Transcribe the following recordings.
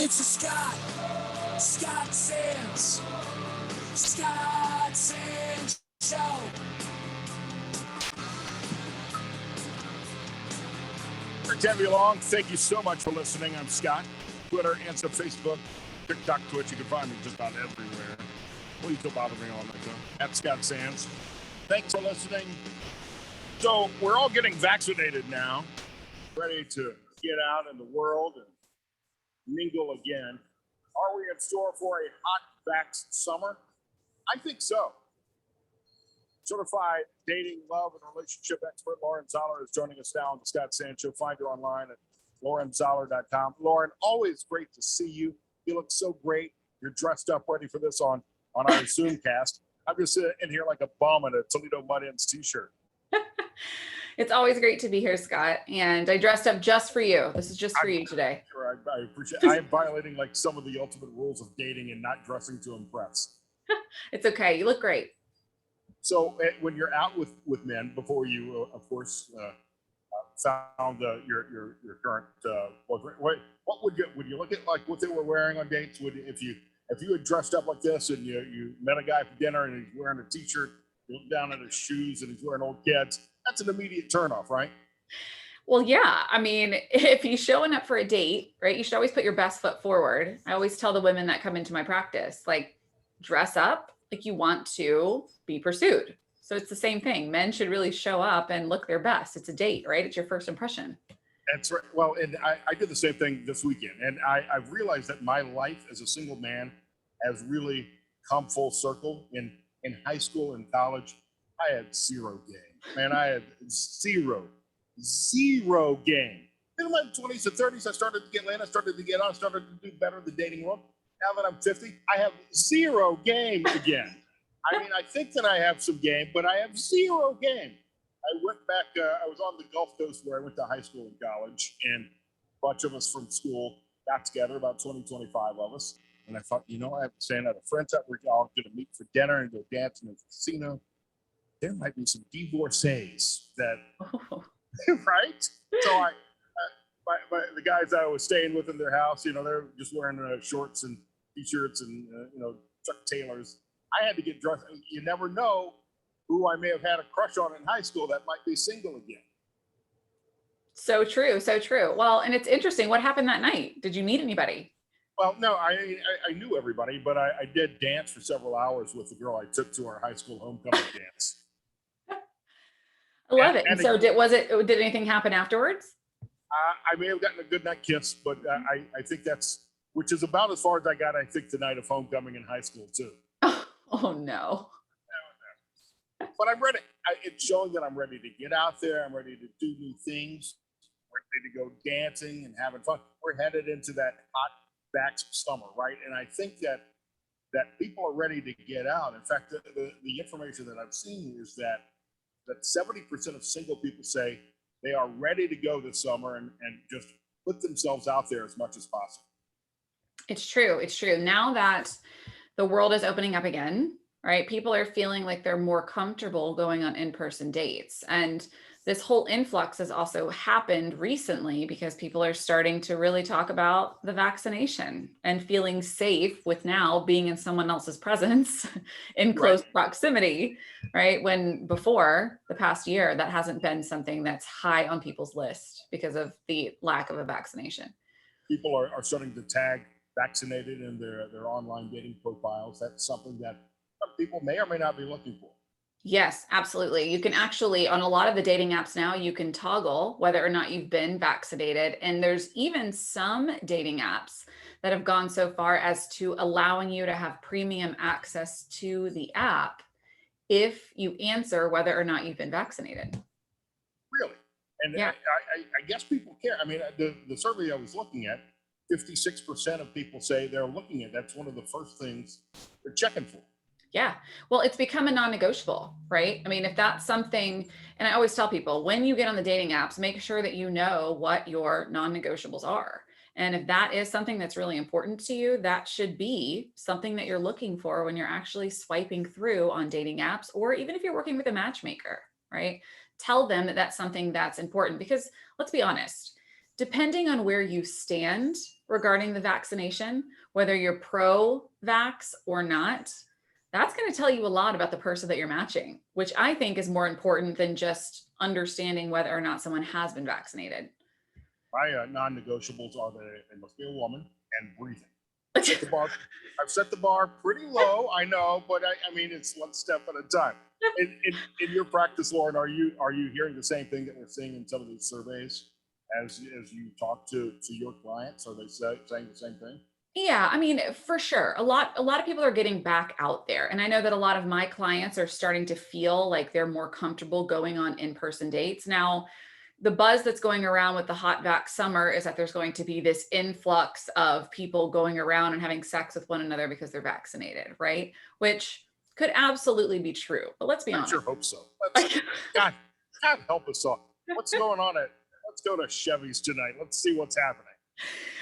It's a Scott Sands Show. Great to have you along. Thank you so much for listening. I'm Scott. Twitter, Insta, Facebook, TikTok, Twitch. You can find me just about everywhere. Please don't bother me on that. At Scott Sands. Thanks for listening. So we're all getting vaccinated now, ready to get out in the world and mingle again. Are we in store for a Hot Vaxx Summer? I think so. Certified dating, love, and relationship expert Lauren Zoeller is joining us now on the Scott Sands Show. Find her online at laurenzoeller.com. Lauren, always great to see you. You look so great. You're dressed up, ready for this on our Zoomcast. I'm just in here like a bum in a Toledo Mud Ends t-shirt. It's always great to be here, Scott. And I dressed up just for you. This is just for you today. Sure, I appreciate it. I am violating like some of the ultimate rules of dating and not dressing to impress. It's okay. You look great. So when you're out with men, before you, of course, found your current boyfriend, what would you look at like what they were wearing on dates? If you had dressed up like this and you met a guy for dinner and he's wearing a t-shirt, you look down at his shoes and he's wearing old Keds, that's an immediate turnoff, right? Well, yeah. I mean, if he's showing up for a date, right, you should always put your best foot forward. I always tell the women that come into my practice, like, dress up like you want to be pursued. So it's the same thing. Men should really show up and look their best. It's a date, right? It's your first impression. That's right. Well, and I did the same thing this weekend. And I've realized that my life as a single man has really come full circle. In high school and college, I had zero game. Man, I had zero game. In my 20s and 30s, I started to get laid. I started to get on. I started to do better in the dating world. Now that I'm 50, I have zero game again. I mean, I think that I have some game, but I have zero game. I went back, I was on the Gulf Coast where I went to high school and college, and a bunch of us from school got together, about 20, 25 of us. And I thought, I have to stand at a friend's house. We're all going to meet for dinner and go dance in the casino. There might be some divorcees that, right? So the guys I was staying with in their house, they're just wearing shorts and t-shirts and, Chuck Taylors. I had to get dressed. You never know who I may have had a crush on in high school that might be single again. So true. So true. Well, and it's interesting. What happened that night? Did you meet anybody? Well, no, I knew everybody, but I did dance for several hours with the girl I took to our high school homecoming dance. I love it. And so did anything happen afterwards? I may have gotten a good night kiss, but I think which is about as far as I got, I think, the night of homecoming in high school too. Oh no. But I'm ready. It's showing that I'm ready to get out there. I'm ready to do new things. We're ready to go dancing and having fun. We're headed into that Hot Vaxx Summer, right? And I think that people are ready to get out. In fact, the information that I've seen is that 70% of single people say they are ready to go this summer and just put themselves out there as much as possible. It's true. It's true. Now that the world is opening up again, right? People are feeling like they're more comfortable going on in-person dates. And this whole influx has also happened recently because people are starting to really talk about the vaccination and feeling safe with now being in someone else's presence in close proximity, right? When before the past year, that hasn't been something that's high on people's list because of the lack of a vaccination. People are starting to tag vaccinated in their online dating profiles. That's something that some people may or may not be looking for. Yes, absolutely. You can actually, on a lot of the dating apps now, you can toggle whether or not you've been vaccinated. And there's even some dating apps that have gone so far as to allowing you to have premium access to the app if you answer whether or not you've been vaccinated. Really? And yeah. I guess people care. I mean, the survey I was looking at, 56% of people say they're looking at, that's one of the first things they're checking for. Yeah. Well, it's become a non-negotiable, right? I mean, if that's something, and I always tell people, when you get on the dating apps, make sure that you know what your non-negotiables are. And if that is something that's really important to you, that should be something that you're looking for when you're actually swiping through on dating apps, or even if you're working with a matchmaker, right? Tell them that that's something that's important, because let's be honest, depending on where you stand regarding the vaccination, whether you're pro-vax or not, that's going to tell you a lot about the person that you're matching, which I think is more important than just understanding whether or not someone has been vaccinated. My non-negotiables are that they must be a woman and breathing. I've set the bar pretty low, I know, but I mean, it's one step at a time. In your practice, Lauren, are you hearing the same thing that we're seeing in some of these surveys as you talk to your clients? Are they saying the same thing? Yeah, I mean, for sure. A lot of people are getting back out there. And I know that a lot of my clients are starting to feel like they're more comfortable going on in-person dates. Now, the buzz that's going around with the Hot Vaxx Summer is that there's going to be this influx of people going around and having sex with one another because they're vaccinated, right? Which could absolutely be true. But let's be I honest. sure hope so. God help us all. What's going on let's go to Chevys tonight. Let's see what's happening.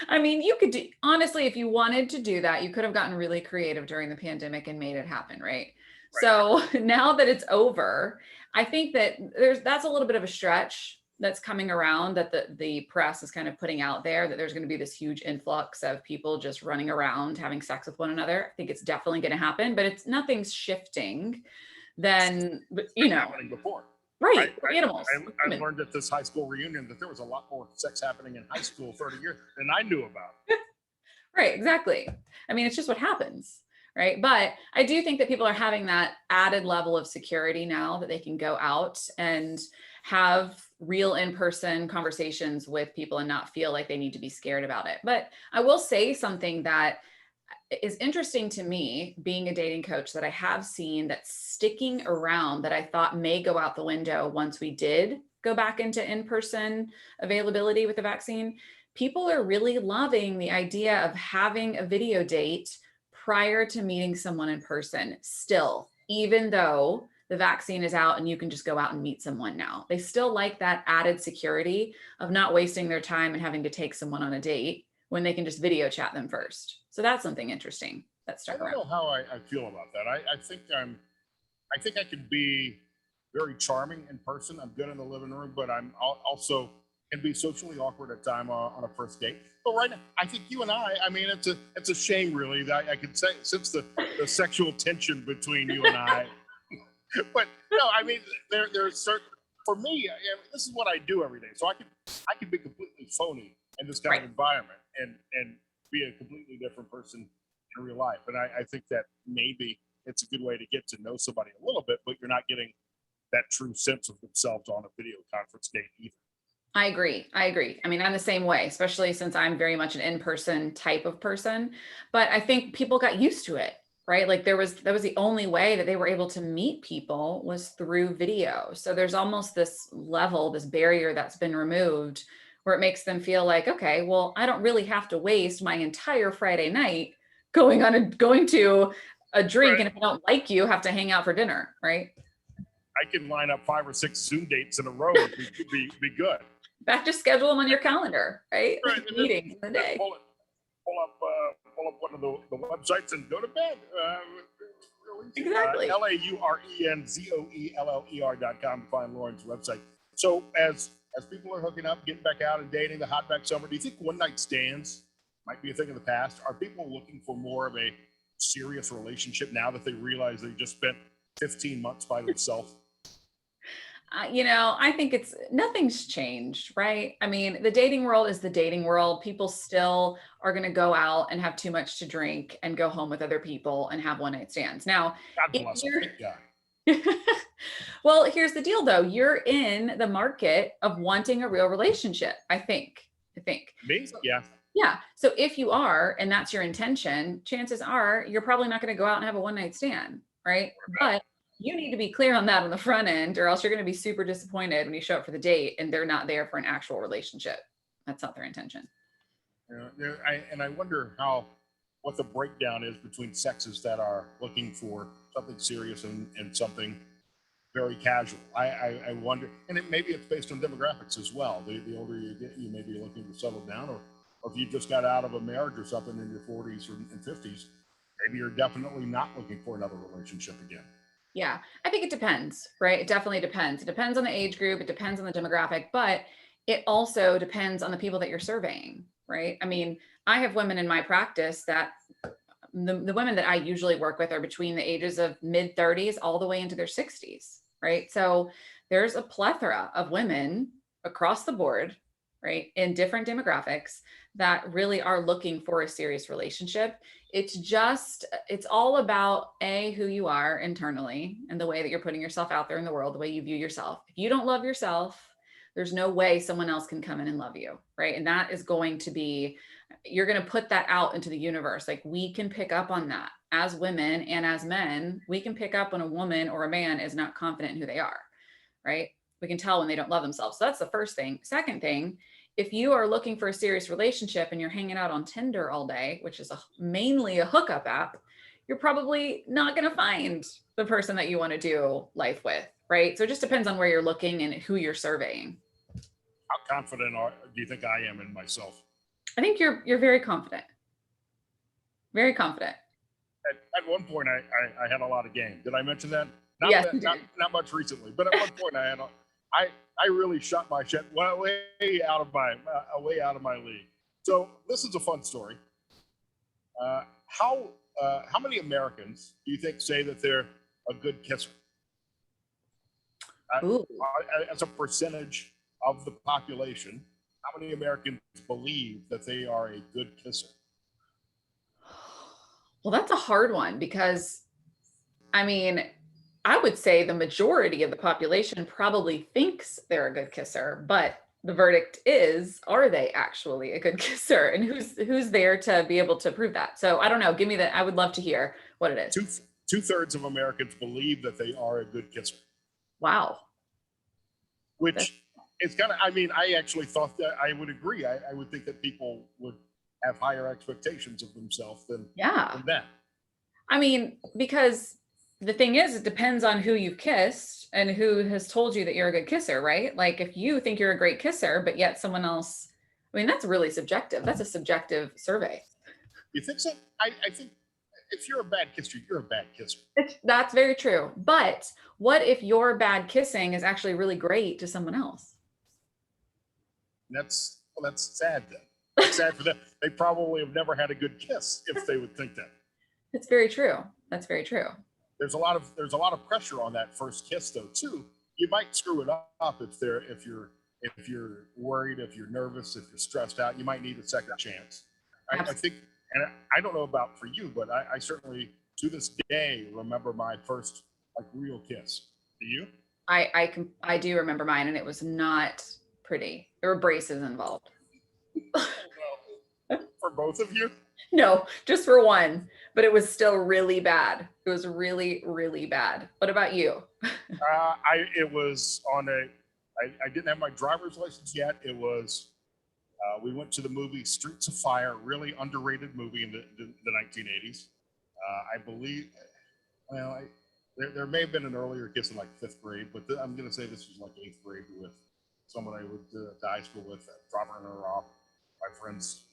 I mean, you could do, honestly, if you wanted to do that, you could have gotten really creative during the pandemic and made it happen, right? So now that it's over, I think that that's a little bit of a stretch that's coming around, that the press is kind of putting out there, that there's going to be this huge influx of people just running around having sex with one another. I think it's definitely going to happen, but nothing's shifting then, happening before. Right. Animals. I learned at this high school reunion that there was a lot more sex happening in high school 30 years than I knew about. Right, exactly. I mean, it's just what happens, right? But I do think that people are having that added level of security now that they can go out and have real in-person conversations with people and not feel like they need to be scared about it. But I will say something that is interesting to me, being a dating coach, that I have seen that's sticking around, that I thought may go out the window once we did go back into in-person availability with the vaccine. People are really loving the idea of having a video date prior to meeting someone in person still, even though the vaccine is out and you can just go out and meet someone now. They still like that added security of not wasting their time and having to take someone on a date when they can just video chat them first. So that's something interesting that stuck around. I don't know how I feel about that. I think I can be very charming in person. I'm good in the living room, but I'm also can be socially awkward at time on a first date. But right now, I think you and I mean, it's a shame really that I could say, since the sexual tension between you and I. But no, I mean, there's certain, for me, this is what I do every day. So I can be completely phony in this kind of environment and be a completely different person in real life. And I think that maybe it's a good way to get to know somebody a little bit, but you're not getting that true sense of themselves on a video conference date either. I agree. I mean, I'm the same way, especially since I'm very much an in-person type of person, but I think people got used to it, right? Like that was the only way that they were able to meet people was through video. So there's almost this level, this barrier that's been removed where it makes them feel like, okay, well, I don't really have to waste my entire Friday night going to a drink. And if I don't like you, have to hang out for dinner, right? I can line up 5 or 6 Zoom dates in a row and be good. Back to schedule them on your calendar, right? Like meetings in the day. Pull up one of the websites and go to bed. Exactly. LAURENZOELLER.com to find Lauren's website. So as people are hooking up, getting back out and dating, the Hot Vaxx Summer, do you think one night stands might be a thing of the past? Are people looking for more of a serious relationship now that they realize they just spent 15 months by themselves? I think nothing's changed, right? I mean, the dating world is the dating world. People still are going to go out and have too much to drink and go home with other people and have one night stands. Now, God bless them. Thank God. Well, here's the deal though. You're in the market of wanting a real relationship, I think. Me? Yeah. Yeah. So if you are, and that's your intention, chances are you're probably not going to go out and have a one night stand, right? But you need to be clear on that on the front end, or else you're going to be super disappointed when you show up for the date and they're not there for an actual relationship. That's not their intention. I wonder what the breakdown is between sexes that are looking for something serious and something very casual. I wonder, and maybe it's based on demographics as well. The older you get, you may be looking to settle down, or if you just got out of a marriage or something in your 40s or 50s, maybe you're definitely not looking for another relationship again. Yeah, I think it depends, right? It definitely depends. It depends on the age group. It depends on the demographic. But it also depends on the people that you're surveying, right? I mean, I have women in my practice that the women that I usually work with are between the ages of mid 30s all the way into their 60s, right? So there's a plethora of women across the board, right, in different demographics that really are looking for a serious relationship. It's all about who you are internally and the way that you're putting yourself out there in the world, the way you view yourself. If you don't love yourself, there's no way someone else can come in and love you, right? And that is going to be, you're going to put that out into the universe. Like, we can pick up on that as women and as men. We can pick up when a woman or a man is not confident in who they are, right? We can tell when they don't love themselves. So that's the first thing. Second thing, if you are looking for a serious relationship and you're hanging out on Tinder all day, which is mainly a hookup app, you're probably not going to find the person that you want to do life with, right? So it just depends on where you're looking and who you're surveying. How confident do you think I am in myself? I think you're very confident. Very confident. At one point, I had a lot of game. Did I mention that? Yes, Not much recently, but at one point I really shot my shit way out of my league. So this is a fun story. How many Americans do you think say that they're a good kisser? As a percentage of the population, how many Americans believe that they are a good kisser? Well, that's a hard one because, I mean, I would say the majority of the population probably thinks they're a good kisser, but the verdict is, are they actually a good kisser? And who's there to be able to prove that? So I don't know. Give me I would love to hear what it is. Two-thirds of Americans believe that they are a good kisser. Wow. Which is kind of, I mean, I actually thought that I would agree. I would think that people would have higher expectations of themselves than that. I mean, because the thing is, it depends on who you've kissed and who has told you that you're a good kisser, right? Like, if you think you're a great kisser, but yet someone else, I mean, that's really subjective. That's a subjective survey. You think so? I think if you're a bad kisser, you're a bad kisser. That's very true. But what if your bad kissing is actually really great to someone else? That's sad then. That's sad for them. They probably have never had a good kiss if they would think that. It's very true. That's very true. There's a lot of pressure on that first kiss though too. You might screw it up if you're worried, if you're nervous, if you're stressed out. You might need a second chance. I think, and I don't know about for you, but I certainly to this day remember my first like real kiss. Do you? I do remember mine, and it was not pretty. There were braces involved. For both of you? No, just for one, but it was still really bad. It was really, really bad. What about you? It was on I didn't have my driver's license yet. It was, we went to the movie Streets of Fire, really underrated movie in the 1980s. I believe, well, there may have been an earlier kiss in like 5th grade, but I'm going to say this was like 8th grade with someone I went to high school with, dropping her off, my friend's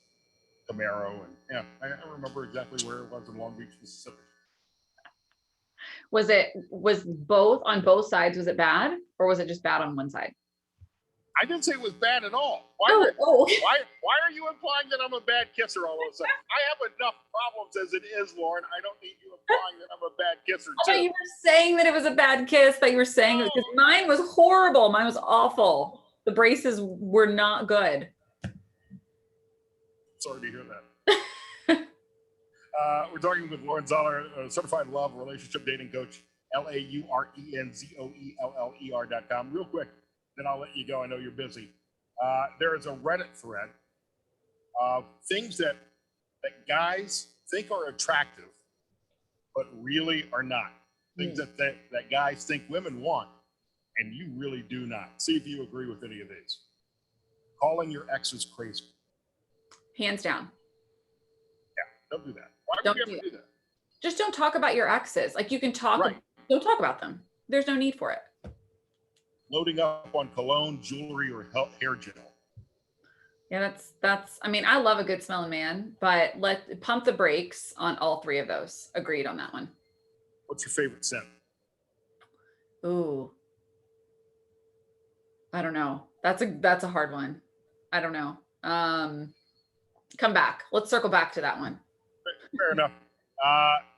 Camaro, and yeah, I remember exactly where it was in Long Beach, Mississippi. Was both on both sides? Was it bad, or was it just bad on one side? I didn't say it was bad at all. Why are you implying that I'm a bad kisser all of a sudden? I have enough problems as it is, Lauren. I don't need you implying that I'm a bad kisser too. I thought you were saying that it was a bad kiss, that you were saying it, because mine was horrible. Mine was awful. The braces were not good. Sorry to hear that. We're talking with Lauren Zoeller, a certified love relationship dating coach, LAURENZOELLER.com. Real quick, then I'll let you go. I know you're busy. There is a Reddit thread of things that guys think are attractive, but really are not. Things that guys think women want, and you really do not. See if you agree with any of these. Calling your exes crazy. Hands down. Yeah, don't do that. Why would you ever do that? Just don't talk about your exes. Like, you can talk, don't talk about them. There's no need for it. Loading up on cologne, jewelry, or hair gel. Yeah, that's, I mean, I love a good smelling man, but pump the brakes on all three of those. Agreed on that one. What's your favorite scent? Ooh. I don't know. That's a hard one. I don't know. Come back. Let's circle back to that one. Fair enough.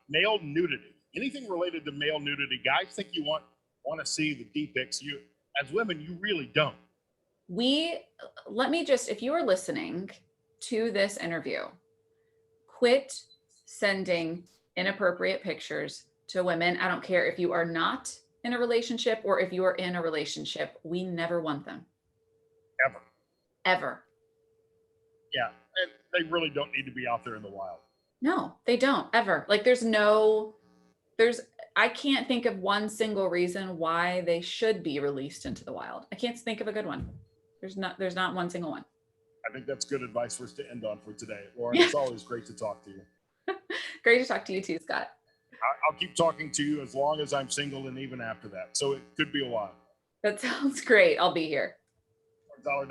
Male nudity. Anything related to male nudity, guys think you want to see the D-pics. You, as women, you really don't. Let me just, if you are listening to this interview, quit sending inappropriate pictures to women. I don't care if you are not in a relationship or if you are in a relationship. We never want them. Ever. Ever. Yeah. And they really don't need to be out there in the wild. No, they don't ever. Like I can't think of one single reason why they should be released into the wild. I can't think of a good one. There's not one single one. I think that's good advice for us to end on for today. Lauren, it's always great to talk to you. Great to talk to you too, Scott. I'll keep talking to you as long as I'm single and even after that. So it could be a while. That sounds great. I'll be here. $1